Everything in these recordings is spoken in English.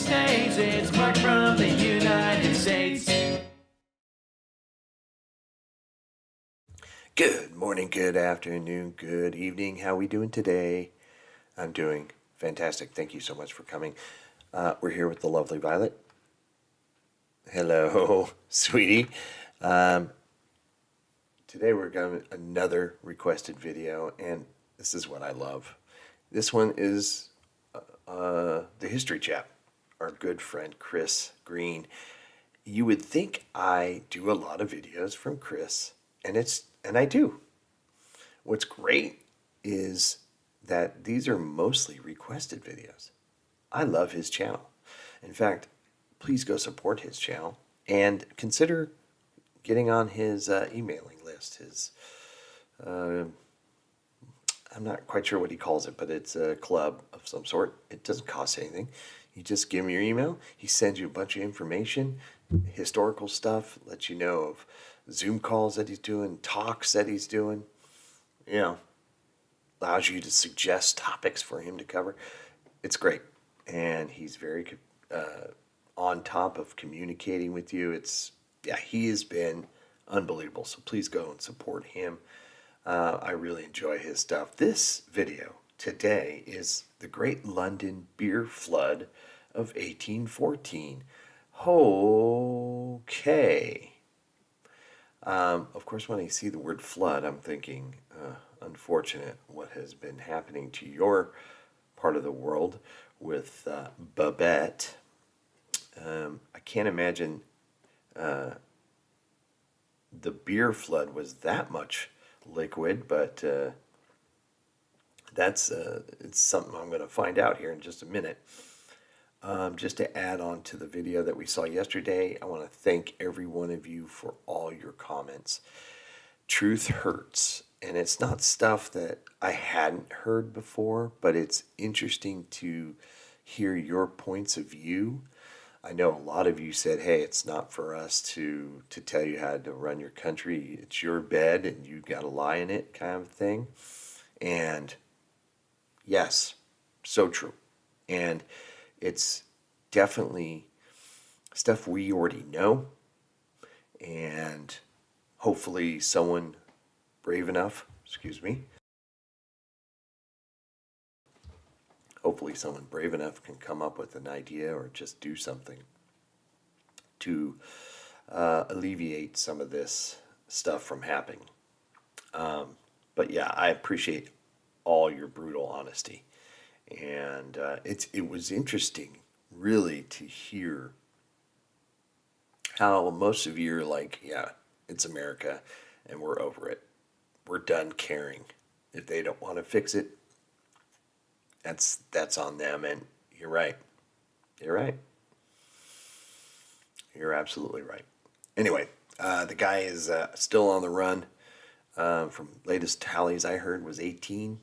States. It's Mark from the United States. Good morning, good afternoon, good evening. How are we doing today? I'm doing fantastic. Thank you so much for coming. We're here with the lovely Violet. Hello, sweetie. Today we're going to another requested video, and this is what I love. This one is the history chap, our good friend Chris Green. You would think I do a lot of videos from Chris, and I do. What's great is that these are mostly requested videos. I love his channel. In fact, please go support his channel and consider getting on his emailing list. His, I'm not quite sure what he calls it, but it's a club of some sort. It doesn't cost anything. You just give him your email. He sends you a bunch of information, historical stuff, lets you know of Zoom calls that he's doing, talks that he's doing. You know, allows you to suggest topics for him to cover. It's great. And he's very on top of communicating with you. He has been unbelievable. So please go and support him. I really enjoy his stuff. This video today is the Great London Beer Flood of 1814. Okay. Of course, when I see the word flood, I'm thinking, unfortunate what has been happening to your part of the world with Babette. I can't imagine the beer flood was that much liquid, but it's something I'm going to find out here in just a minute. Just to add on to the video that we saw yesterday, I want to thank every one of you for all your comments. Truth hurts, and it's not stuff that I hadn't heard before, but it's interesting to hear your points of view. I know a lot of you said, hey, it's not for us to tell you how to run your country. It's your bed, and you got to lie in it, kind of thing. And yes, so true. And it's definitely stuff we already know, and hopefully someone brave enough, hopefully someone brave enough can come up with an idea or just do something to alleviate some of this stuff from happening. But yeah, I appreciate all your brutal honesty. And it was interesting, really, to hear how most of you are like, yeah, it's America, and we're over it. We're done caring. If they don't want to fix it, that's on them. And you're right. You're right. You're absolutely right. Anyway, the guy is still on the run. From latest tallies I heard was 18.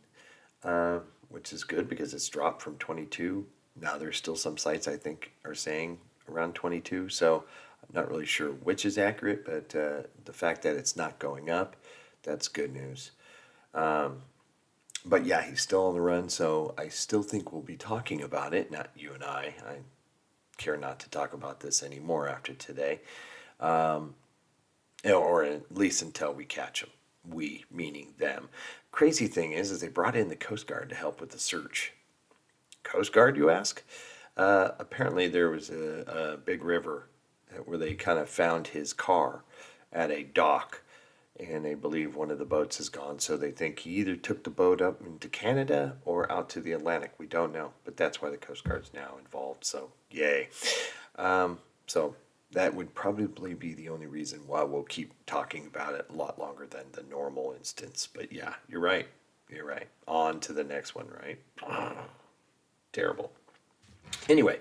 Which is good because it's dropped from 22. Now there's still some sites I think are saying around 22, so I'm not really sure which is accurate, but the fact that it's not going up, that's good news. But yeah, he's still on the run, so I still think we'll be talking about it, not you and I. I care not to talk about this anymore after today, or at least until we catch him. We, meaning them. Crazy thing is they brought in the Coast Guard to help with the search. Coast Guard, you ask? Apparently there was a big river where they kind of found his car at a dock, and they believe one of the boats is gone, so they think he either took the boat up into Canada or out to the Atlantic. We don't know, but that's why the Coast Guard's now involved, so yay. So that would probably be the only reason why we'll keep talking about it a lot longer than the normal instance. But yeah, you're right. You're right. On to the next one, right? Terrible. Anyway,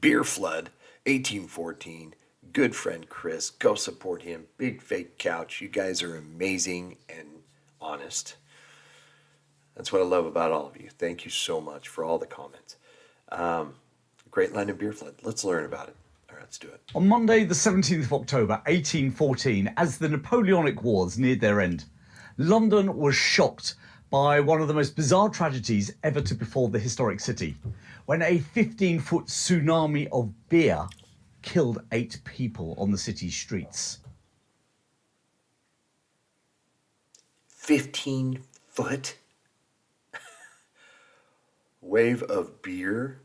Beer Flood, 1814. Good friend Chris. Go support him. Big Fake Couch. You guys are amazing and honest. That's what I love about all of you. Thank you so much for all the comments. Great London Beer Flood. Let's learn about it. All right, let's do it. On Monday, the 17th of October, 1814, as the Napoleonic Wars neared their end, London was shocked by one of the most bizarre tragedies ever to befall the historic city, when a 15-foot tsunami of beer killed 8 people on the city's streets. 15-foot wave of beer?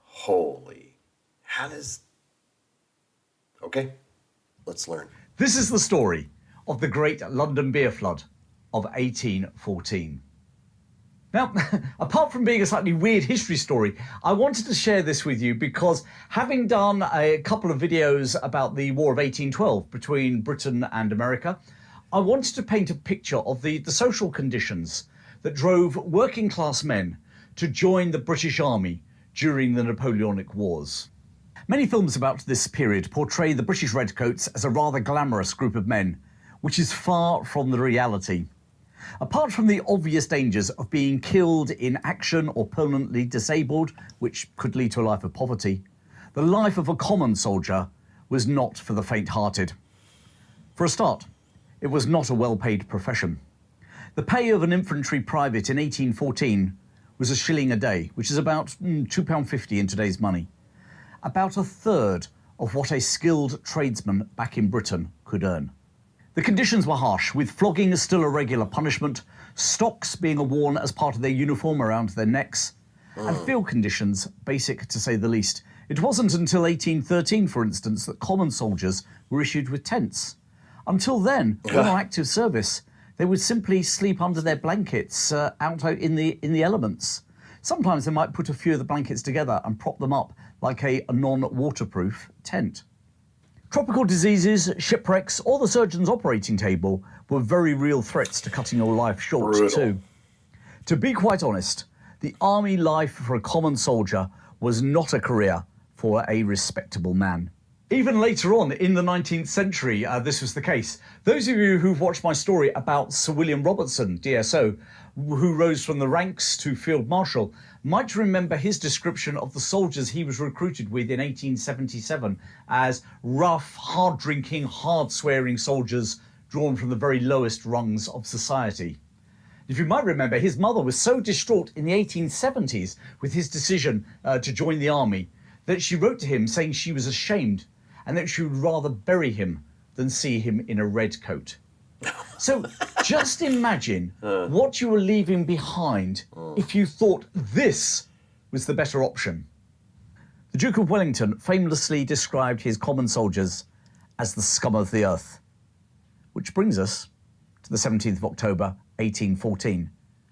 Holy. How does... Okay, let's learn. This is the story of the Great London Beer Flood of 1814. Now, apart from being a slightly weird history story, I wanted to share this with you because having done a couple of videos about the War of 1812 between Britain and America, I wanted to paint a picture of the social conditions that drove working class men to join the British Army during the Napoleonic Wars. Many films about this period portray the British Redcoats as a rather glamorous group of men, which is far from the reality. Apart from the obvious dangers of being killed in action or permanently disabled, which could lead to a life of poverty, the life of a common soldier was not for the faint-hearted. For a start, it was not a well-paid profession. The pay of an infantry private in 1814 was £1 a day, which is about £2.50 in today's money. About a third of what a skilled tradesman back in Britain could earn. The conditions were harsh, with flogging still a regular punishment, stocks being worn as part of their uniform around their necks, and field conditions basic to say the least. It wasn't until 1813, for instance, that common soldiers were issued with tents. Until then, when on active service, they would simply sleep under their blankets out in the elements. Sometimes they might put a few of the blankets together and prop them up like a non-waterproof tent. Tropical diseases, shipwrecks, or the surgeon's operating table were very real threats to cutting your life short, too. To be quite honest, the army life for a common soldier was not a career for a respectable man. Even later on in the 19th century, this was the case. Those of you who've watched my story about Sir William Robertson, DSO, who rose from the ranks to Field Marshal, might remember his description of the soldiers he was recruited with in 1877 as rough, hard-drinking, hard-swearing soldiers drawn from the very lowest rungs of society. If you might remember, his mother was so distraught in the 1870s with his decision to join the army that she wrote to him saying she was ashamed and that she would rather bury him than see him in a red coat. So just imagine what you were leaving behind if you thought this was the better option. The Duke of Wellington famously described his common soldiers as the scum of the earth. Which brings us to the 17th of October, 1814,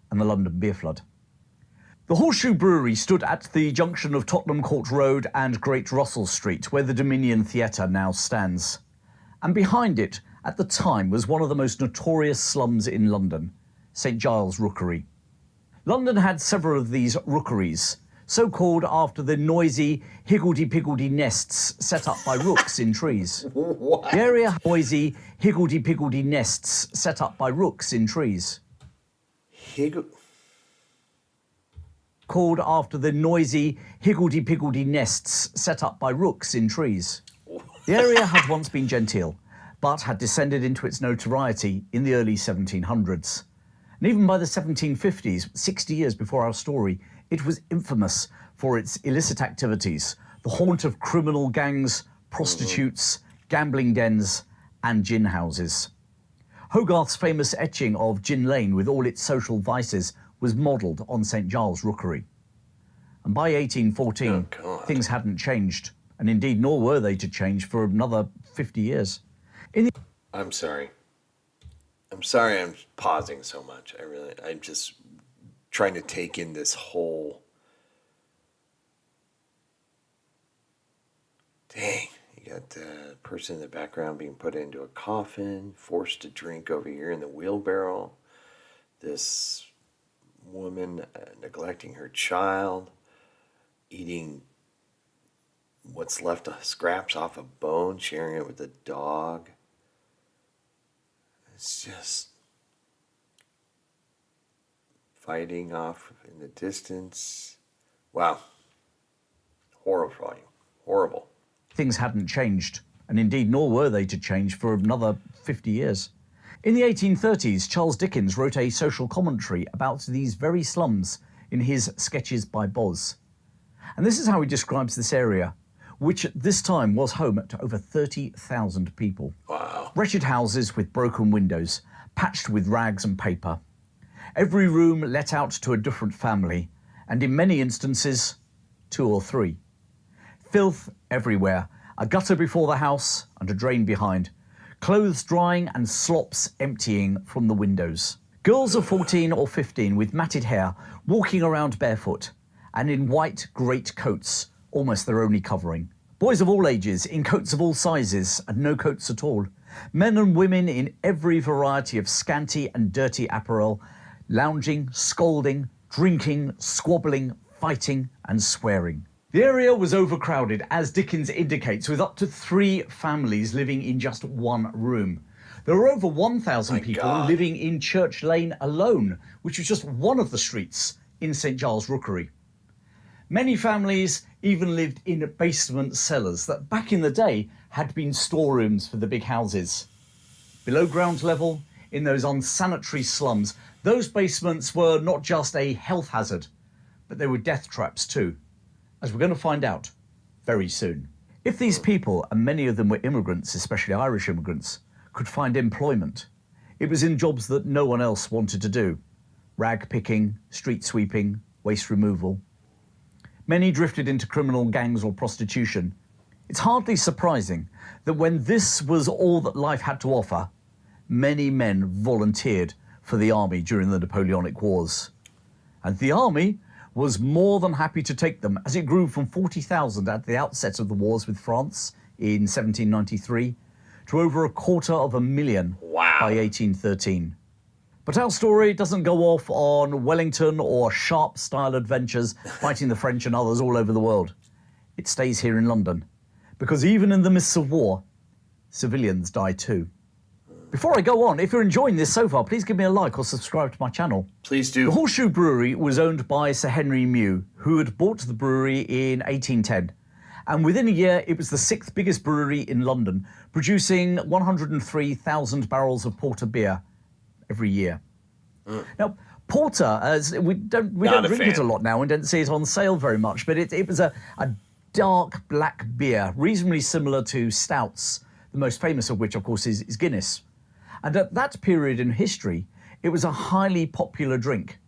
and the London Beer Flood. The Horseshoe Brewery stood at the junction of Tottenham Court Road and Great Russell Street, where the Dominion Theatre now stands. And behind it, at the time, was one of the most notorious slums in London, St Giles Rookery. London had several of these rookeries, so called after the noisy, higgledy-piggledy nests set up by rooks in trees. What? The area had noisy, higgledy-piggledy nests set up by rooks in trees. Called after the noisy, higgledy-piggledy nests set up by rooks in trees. The area had once been genteel, but had descended into its notoriety in the early 1700s. And even by the 1750s, 60 years before our story, it was infamous for its illicit activities, the haunt of criminal gangs, prostitutes, gambling dens, and gin houses. Hogarth's famous etching of Gin Lane with all its social vices was modelled on St Giles Rookery. And by 1814, things hadn't changed, and indeed nor were they to change for another 50 years. I'm sorry. I'm pausing so much. I'm just trying to take in this whole... Dang, you got the person in the background being put into a coffin, forced to drink over here in the wheelbarrow. This woman neglecting her child, eating what's left of scraps off a bone, sharing it with a dog. It's just fighting off in the distance. Wow. Horrifying. Horrible. Things hadn't changed, and indeed nor were they to change for another 50 years. In the 1830s, Charles Dickens wrote a social commentary about these very slums in his Sketches by Boz. And this is how he describes this area, which at this time was home to over 30,000 people. Wow. Wretched houses with broken windows, patched with rags and paper. Every room let out to a different family, and in many instances, 2 or 3. Filth everywhere, a gutter before the house and a drain behind. Clothes drying and slops emptying from the windows. Girls of 14 or 15 with matted hair walking around barefoot and in white great coats, almost their only covering. Boys of all ages in coats of all sizes and no coats at all. Men and women in every variety of scanty and dirty apparel, lounging, scolding, drinking, squabbling, fighting and swearing. The area was overcrowded, as Dickens indicates, with up to 3 families living in just one room. There were over 1,000 people living in Church Lane alone, which was just one of the streets in St Giles Rookery. Many families even lived in basement cellars that back in the day had been storerooms for the big houses. Below ground level, in those unsanitary slums, those basements were not just a health hazard, but they were death traps too, as we're going to find out very soon. If these people, and many of them were immigrants, especially Irish immigrants, could find employment, it was in jobs that no one else wanted to do. Rag picking, street sweeping, waste removal. Many drifted into criminal gangs or prostitution. It's hardly surprising that when this was all that life had to offer, many men volunteered for the army during the Napoleonic Wars. And the army was more than happy to take them, as it grew from 40,000 at the outset of the wars with France in 1793 to over 250,000 by 1813. But our story doesn't go off on Wellington or Sharp-style adventures fighting the French and others all over the world. It stays here in London, because even in the midst of war, civilians die too. Before I go on, if you're enjoying this so far, please give me a like or subscribe to my channel. Please do. The Horseshoe Brewery was owned by Sir Henry Mew, who had bought the brewery in 1810. And within a year, it was the 6th biggest brewery in London, producing 103,000 barrels of porter beer every year. Now, porter, as we don't drink it a lot now and don't see it on sale very much, but it was a dark black beer, reasonably similar to stouts, the most famous of which, of course, is Guinness. And at that period in history, it was a highly popular drink,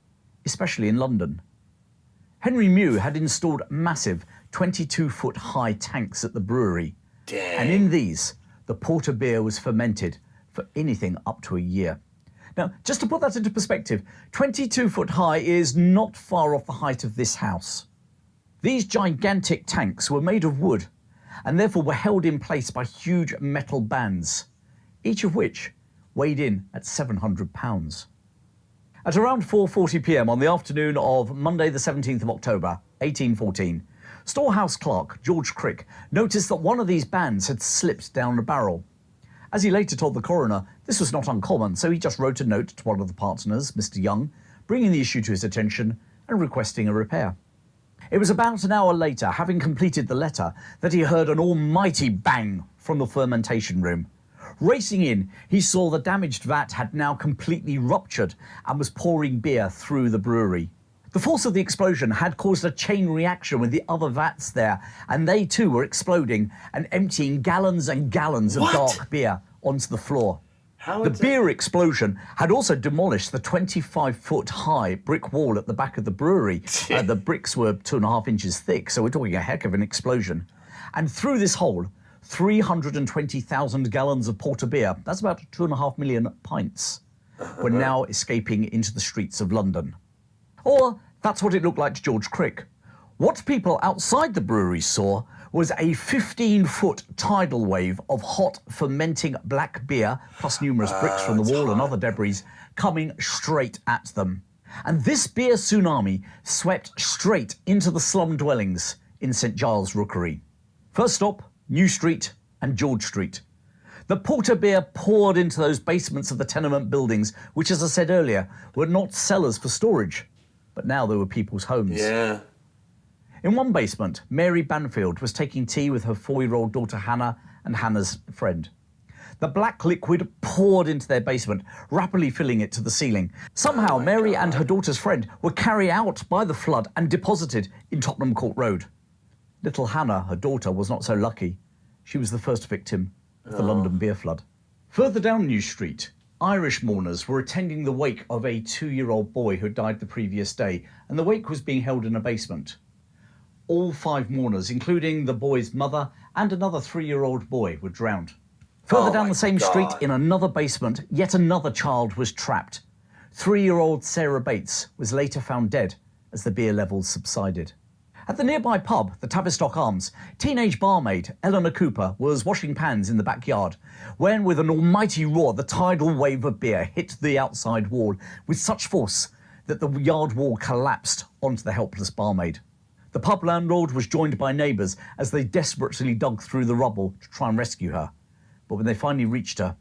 especially in London. Henry Mew had installed massive 22-foot high tanks at the brewery. Dang. And in these, the porter beer was fermented for anything up to a year. Now, just to put that into perspective, 22-foot high is not far off the height of this house. These gigantic tanks were made of wood and therefore were held in place by huge metal bands, each of which weighed in at 700 pounds. At around 4:40 p.m. on the afternoon of Monday the 17th of October, 1814, storehouse clerk George Crick noticed that one of these bands had slipped down a barrel. As he later told the coroner, this was not uncommon, so he just wrote a note to one of the partners, Mr. Young, bringing the issue to his attention and requesting a repair. It was about an hour later, having completed the letter, that he heard an almighty bang from the fermentation room. Racing in, he saw the damaged vat had now completely ruptured and was pouring beer through the brewery. The force of the explosion had caused a chain reaction with the other vats there, and they too were exploding and emptying gallons and gallons of dark beer onto the floor. The beer explosion had also demolished the 25-foot high brick wall at the back of the brewery. The bricks were 2.5 inches thick, so we're talking a heck of an explosion. And through this hole, 320,000 gallons of porter beer, that's about 2.5 million pints, were now escaping into the streets of London. Or that's what it looked like to George Crick. What people outside the brewery saw was a 15-foot tidal wave of hot, fermenting black beer, plus numerous bricks from the wall and other debris, coming straight at them. And this beer tsunami swept straight into the slum dwellings in St Giles Rookery. First stop, New Street and George Street. The porter beer poured into those basements of the tenement buildings, which, as I said earlier, were not cellars for storage, but now they were people's homes. Yeah. In one basement, Mary Banfield was taking tea with her 4-year-old daughter Hannah and Hannah's friend. The black liquid poured into their basement, rapidly filling it to the ceiling. Somehow, Mary and her daughter's friend were carried out by the flood and deposited in Tottenham Court Road. Little Hannah, her daughter, was not so lucky. She was the first victim of the London beer flood. Further down New Street, Irish mourners were attending the wake of a 2-year-old boy who died the previous day, and the wake was being held in a basement. All 5 mourners, including the boy's mother and another 3-year-old boy, were drowned. Further down the same street, in another basement, yet another child was trapped. 3-year-old Sarah Bates was later found dead as the beer levels subsided. At the nearby pub, the Tavistock Arms, teenage barmaid Eleanor Cooper was washing pans in the backyard when, with an almighty roar, the tidal wave of beer hit the outside wall with such force that the yard wall collapsed onto the helpless barmaid. The pub landlord was joined by neighbours as they desperately dug through the rubble to try and rescue her. But when they finally reached her,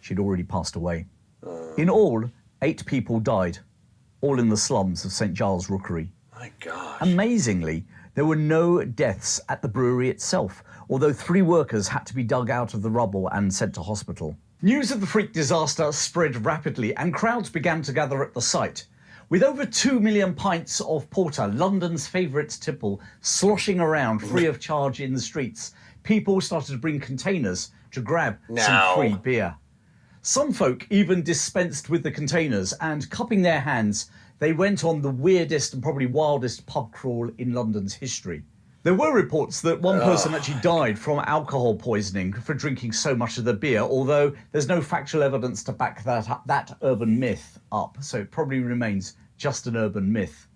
she'd already passed away. In all, 8 people died, all in the slums of St Giles Rookery. My gosh. Amazingly, there were no deaths at the brewery itself, although 3 workers had to be dug out of the rubble and sent to hospital. News of the freak disaster spread rapidly and crowds began to gather at the site. With over 2 million pints of porter, London's favourite tipple, sloshing around free of charge in the streets, people started to bring containers to grab some free beer. Some folk even dispensed with the containers and, cupping their hands, they went on the weirdest and probably wildest pub crawl in London's history. There were reports that one person actually died from alcohol poisoning for drinking so much of the beer, although there's no factual evidence to back that urban myth up, so it probably remains just an urban myth.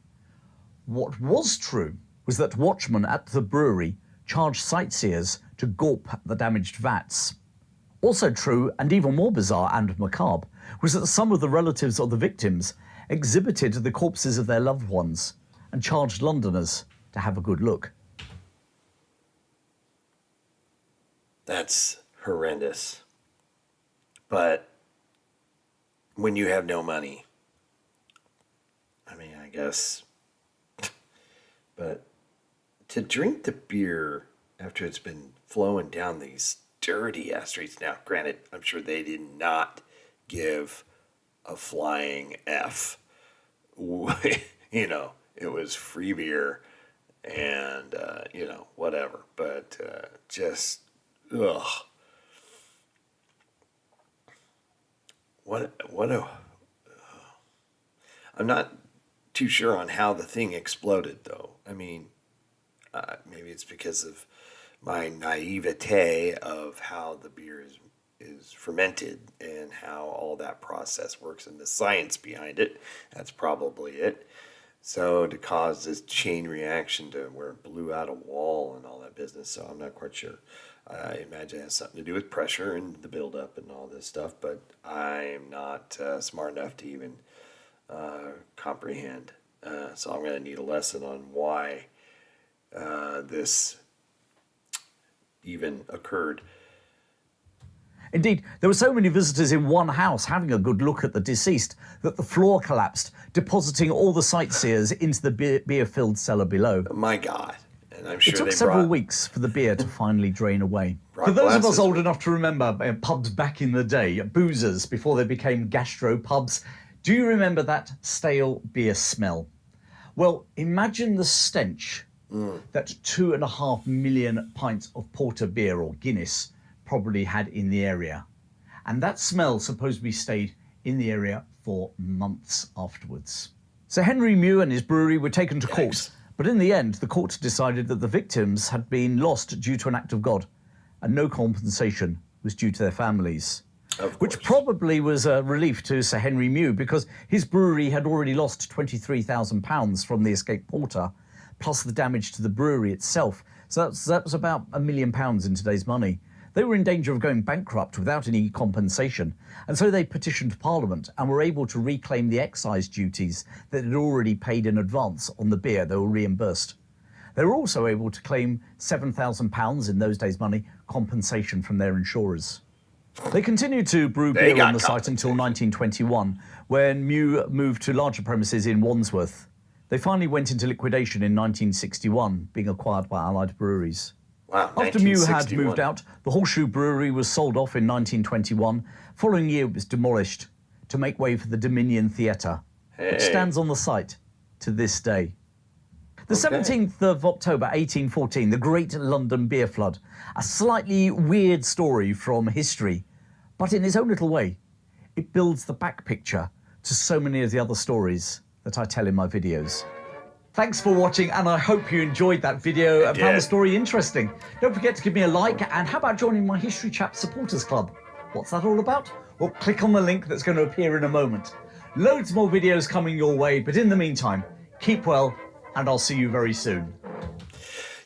What was true was that watchmen at the brewery charged sightseers to gulp the damaged vats. Also true, and even more bizarre and macabre, was that some of the relatives of the victims exhibited the corpses of their loved ones and charged Londoners to have a good look. That's horrendous. But when you have no money, I mean, I guess, but to drink the beer after it's been flowing down these dirty ass streets. Now, granted, I'm sure they did not give a flying F. You know, it was free beer and, you know, whatever. But just, ugh. What a... I'm not too sure on how the thing exploded, though. I mean, maybe it's because of my naivete of how the beer is fermented and how all that process works and the science behind it. That's probably it. So to cause this chain reaction to where it blew out a wall and all that business, so I'm not quite sure. I imagine it has something to do with pressure and the buildup and all this stuff, but I'm not smart enough to even comprehend. So I'm going to need a lesson on why this even occurred. Indeed, there were so many visitors in one house having a good look at the deceased that the floor collapsed, depositing all the sightseers into the beer-filled cellar below. My God. And I'm sure it took several weeks for the beer to finally drain away. For those of us old enough to remember pubs back in the day, boozers before they became gastro pubs, do you remember that stale beer smell? Well, imagine the stench that 2.5 million pints of porter beer or Guinness probably had in the area. And that smell supposedly stayed in the area for months afterwards. So Henry Mew and his brewery were taken to court, but in the end, the court decided that the victims had been lost due to an act of God, and no compensation was due to their families. Which probably was a relief to Sir Henry Mew, because his brewery had already lost £23,000 from the escaped porter, plus the damage to the brewery itself. So that was about £1 million in today's money. They were in danger of going bankrupt without any compensation, and so they petitioned Parliament and were able to reclaim the excise duties that had already paid in advance on the beer. They were reimbursed. They were also able to claim £7,000 in those days' money compensation from their insurers. They continued to brew beer on the site until 1921, when Mew moved to larger premises in Wandsworth. They finally went into liquidation in 1961, being acquired by Allied Breweries. Wow, After Mew had 1961. moved out, the Horseshoe Brewery was sold off in 1921. Following year, it was demolished to make way for the Dominion Theatre, which stands on the site to this day. The 17th of October 1814, the Great London Beer Flood. A slightly weird story from history, but in its own little way, it builds the back picture to so many of the other stories that I tell in my videos. Thanks for watching, and I hope you enjoyed that video and found the story interesting. Don't forget to give me a like, and how about joining my History Chap Supporters Club? What's that all about? Well, click on the link that's going to appear in a moment. Loads more videos coming your way, but in the meantime, keep well, and I'll see you very soon.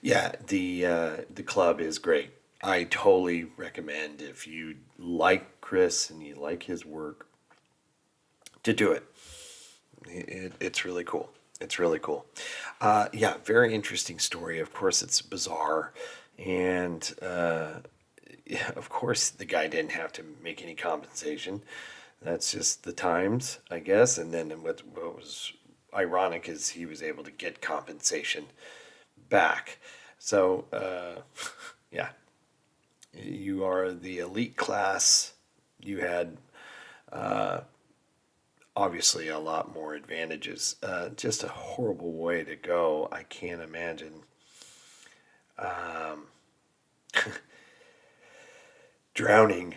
Yeah, the club is great. I totally recommend, if you like Chris and you like his work, to do it. It's really cool. It's really cool. Yeah, very interesting story. Of course, it's bizarre. And, yeah, of course, the guy didn't have to make any compensation. That's just the times, I guess. And then what was ironic is he was able to get compensation back. So, yeah, you are the elite class. You had obviously a lot more advantages. Just a horrible way to go. I can't imagine. Drowning.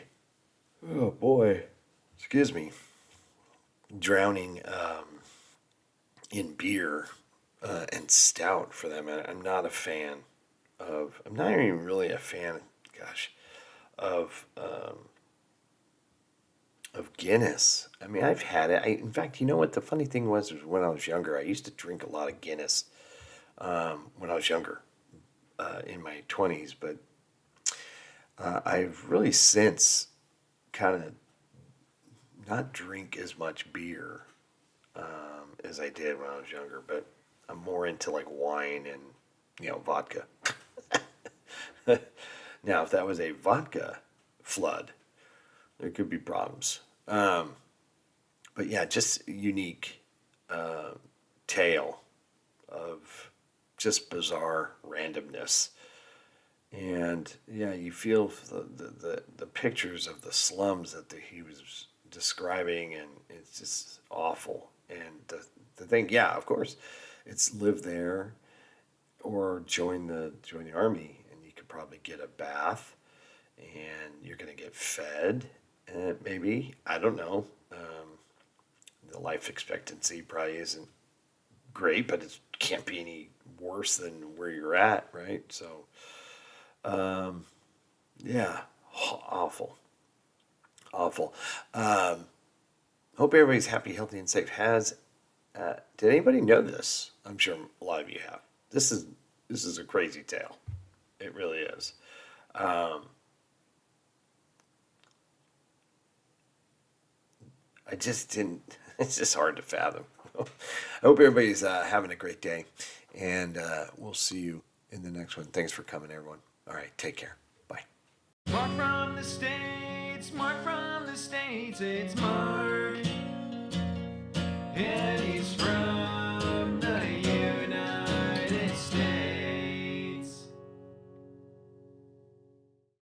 Oh boy, excuse me. Drowning in beer and stout for them. I'm not a fan of. I'm not even really a fan. Gosh, of Guinness. I mean, I've had it. In fact, you know what the funny thing was when I was younger, I used to drink a lot of Guinness when I was younger, in my 20s. But I've really since kind of not drink as much beer as I did when I was younger. But I'm more into like wine and, vodka. Now, if that was a vodka flood, there could be problems. But yeah, just unique tale of just bizarre randomness. And yeah, you feel the pictures of the slums that he was describing, and it's just awful. And the thing, yeah, of course, it's live there or join the army, and you could probably get a bath, and you're going to get fed. Maybe, I don't know. The life expectancy probably isn't great, but it can't be any worse than where you're at, right? So, yeah, awful. Hope everybody's happy, healthy, and safe. Did anybody know this? I'm sure a lot of you have. This is a crazy tale. It really is. I just didn't. It's just hard to fathom. I hope everybody's having a great day, and we'll see you in the next one. Thanks for coming, everyone. All right, take care. Bye. Mark from the States, Mark from the States, it's Mark. Yeah.